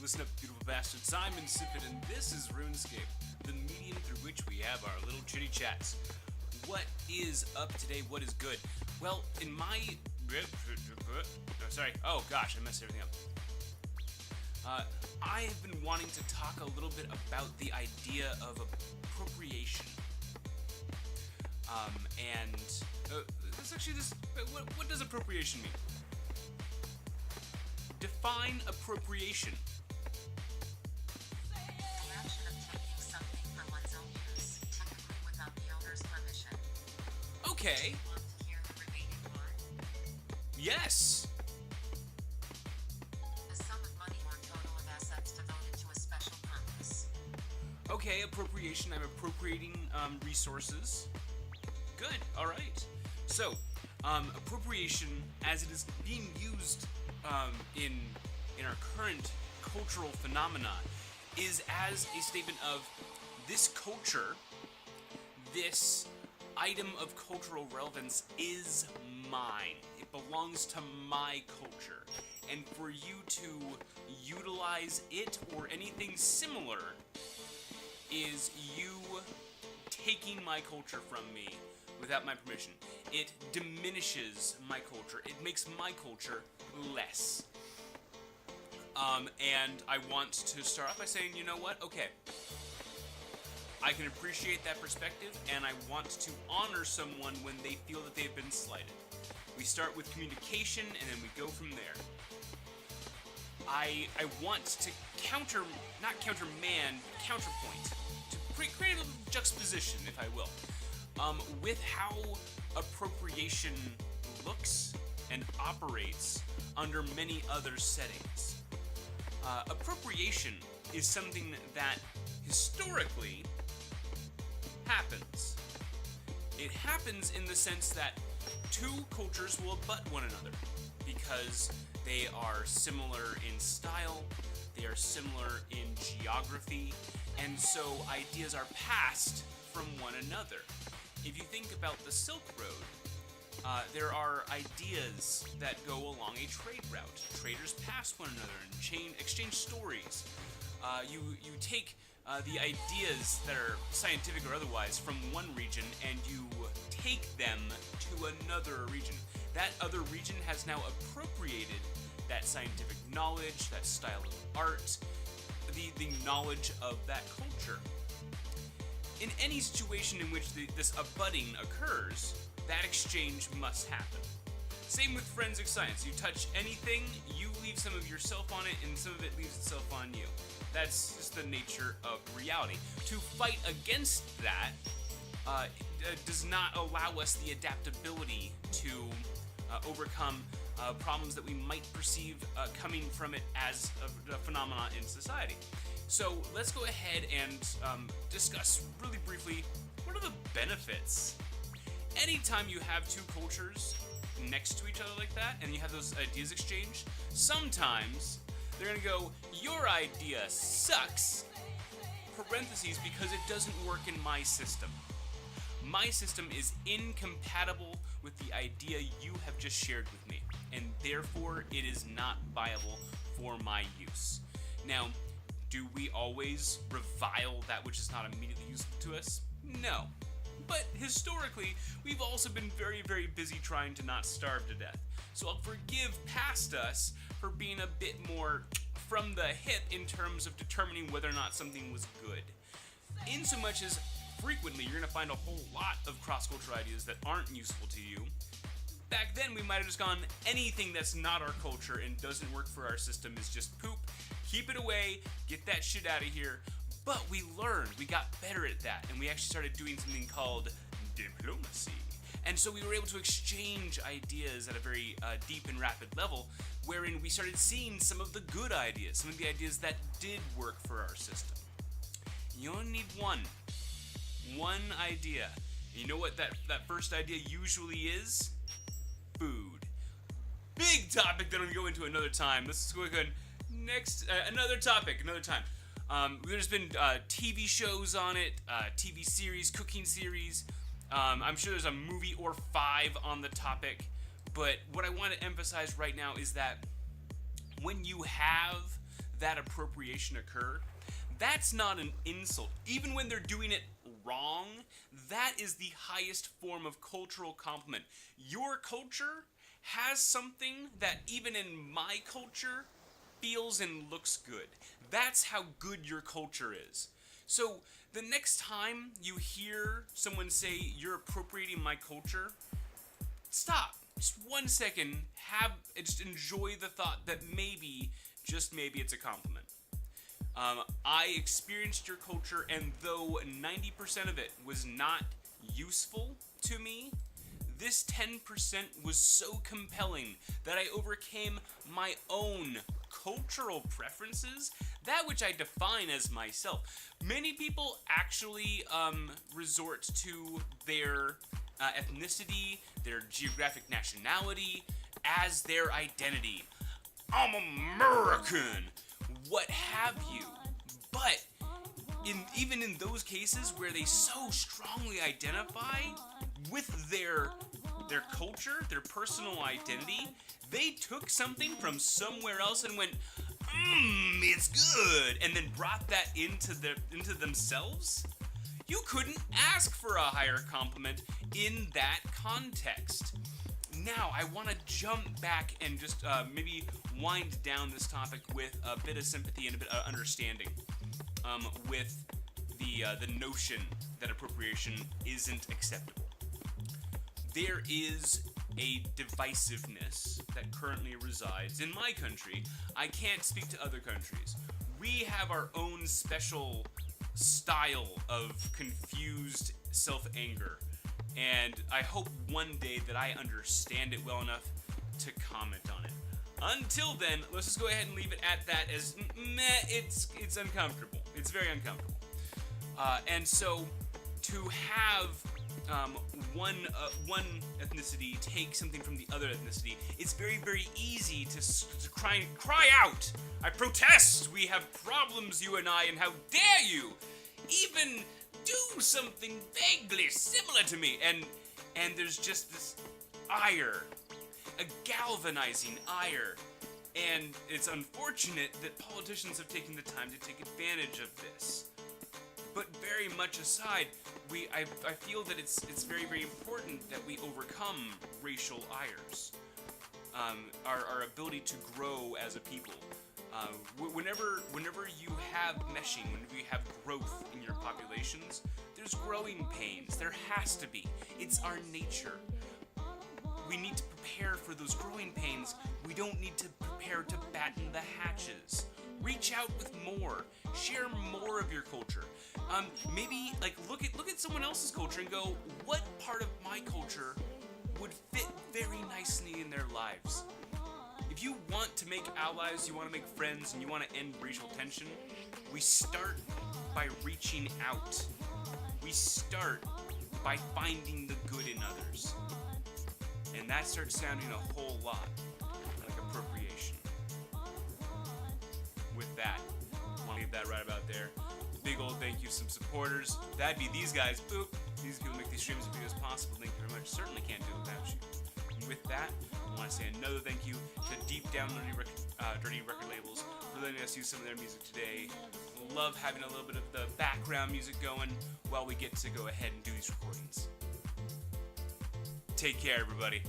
Listen up, beautiful bastards. I'm Insipid, and this is Runescape, the medium through which we have our little chitty chats. What is up today? What is good? Well, in my... Oh gosh, I messed everything up. I have been wanting to talk a little bit about the idea of appropriation. Let's actually just... What does appropriation mean? Define appropriation. The action of taking something for one's own use, typically without the owner's permission. Okay. Do you want to hear the remaining part? Yes. A sum of money or total of assets devoted to a special purpose. Okay, appropriation. I'm appropriating resources. Good. All right. So, appropriation, as it is being used in our current cultural phenomena, is as a statement of this culture, this item of cultural relevance is mine. It belongs to my culture. And for you to utilize it or anything similar is you taking my culture from me without my permission. It diminishes my culture. It makes my culture less. And I want to start off by saying, you know what? Okay. I can appreciate that perspective, and I want to honor someone when they feel that they've been slighted. We start with communication, and then we go from there. I want to counterpoint, to create a little juxtaposition, if I will, with how appropriation looks and operates under many other settings. Appropriation is something that historically happens. It happens in the sense that two cultures will abut one another because they are similar in style, they are similar in geography, and so ideas are passed from one another. If you think about the Silk Road, there are ideas that go along a trade route. Traders pass one another and exchange stories. You take the ideas that are scientific or otherwise from one region and you take them to another region. That other region has now appropriated that scientific knowledge, that style of art, the knowledge of that culture. In any situation in which this abutting occurs, that exchange must happen. Same with forensic science. You touch anything, you leave some of yourself on it, and some of it leaves itself on you. That's just the nature of reality. To fight against that does not allow us the adaptability to overcome problems that we might perceive coming from it as a phenomenon in society. So let's go ahead and discuss really briefly what are the benefits. Anytime you have two cultures next to each other like that and you have those ideas exchanged, sometimes they're going to go, your idea sucks, parentheses, because it doesn't work in my system. My system is incompatible with the idea you have just shared with me, and therefore it is not viable for my use. Now, do we always revile that which is not immediately useful to us? No. But historically, we've also been very, very busy trying to not starve to death. So I'll forgive past us for being a bit more from the hip in terms of determining whether or not something was good. In so much as frequently you're going to find a whole lot of cross-cultural ideas that aren't useful to you. Back then we might have just gone, anything that's not our culture and doesn't work for our system is just poop. Keep it away, get that shit out of here. But we learned, we got better at that, and we actually started doing something called diplomacy. And so we were able to exchange ideas at a very deep and rapid level, wherein we started seeing some of the good ideas, some of the ideas that did work for our system. You only need one idea. And you know what that first idea usually is? Food. Big topic that I'm going to go into another time. Let's go ahead and next, another topic, another time. There's been TV shows on it, TV series, cooking series. I'm sure there's a movie or 5 on the topic. But what I want to emphasize right now is that when you have that appropriation occur, that's not an insult. Even when they're doing it wrong, that is the highest form of cultural compliment. Your culture has something that even in my culture feels and looks good. That's how good your culture is. So the next time you hear someone say you're appropriating my culture, stop. Just 1 second. Just enjoy the thought that maybe, just maybe, it's a compliment. I experienced your culture, and though 90% of it was not useful to me, this 10% was so compelling that I overcame my own cultural preferences, that which I define as myself. Many people actually resort to their ethnicity, their geographic nationality, as their identity. I'm American, what have you. But even in those cases where they so strongly identify with their culture, their personal identity, they took something from somewhere else and went, it's good, and then brought that into themselves. You couldn't ask for a higher compliment in that context. Now, I want to jump back and just maybe wind down this topic with a bit of sympathy and a bit of understanding with the notion that appropriation isn't acceptable. There is a divisiveness that currently resides in my country. I can't speak to other countries. We have our own special style of confused self-anger, and I hope one day that I understand it well enough to comment on it. Until then, let's just go ahead and leave it at that as meh, it's uncomfortable. It's very uncomfortable. And so to have one ethnicity take something from the other ethnicity, it's very, very easy to cry out, I protest, we have problems, you and I, and how dare you even do something vaguely similar to me. And there's just this ire, a galvanizing ire. And it's unfortunate that politicians have taken the time to take advantage of this. But very much aside, I feel that it's very, very important that we overcome racial ires. Our ability to grow as a people. Whenever you have meshing, whenever you have growth in your populations, there's growing pains. There has to be. It's our nature. We need to prepare for those growing pains. We don't need to prepare to batten the hatches. Reach out with more. Share more of your culture. Maybe look at someone else's culture and go, what part of my culture would fit very nicely in their lives? If you want to make allies, you want to make friends, and you want to end racial tension, we start by reaching out. We start by finding the good in others. And that starts sounding a whole lot like appropriation. With that, I want to leave that right about there. Big old thank you to some supporters. That'd be these guys. Boop. These people make these streams and videos possible. Thank you very much. Certainly can't do it without you. And with that, I want to say another thank you to Deep Down Dirty Record Labels for letting us use some of their music today. Love having a little bit of the background music going while we get to go ahead and do these recordings. Take care, everybody.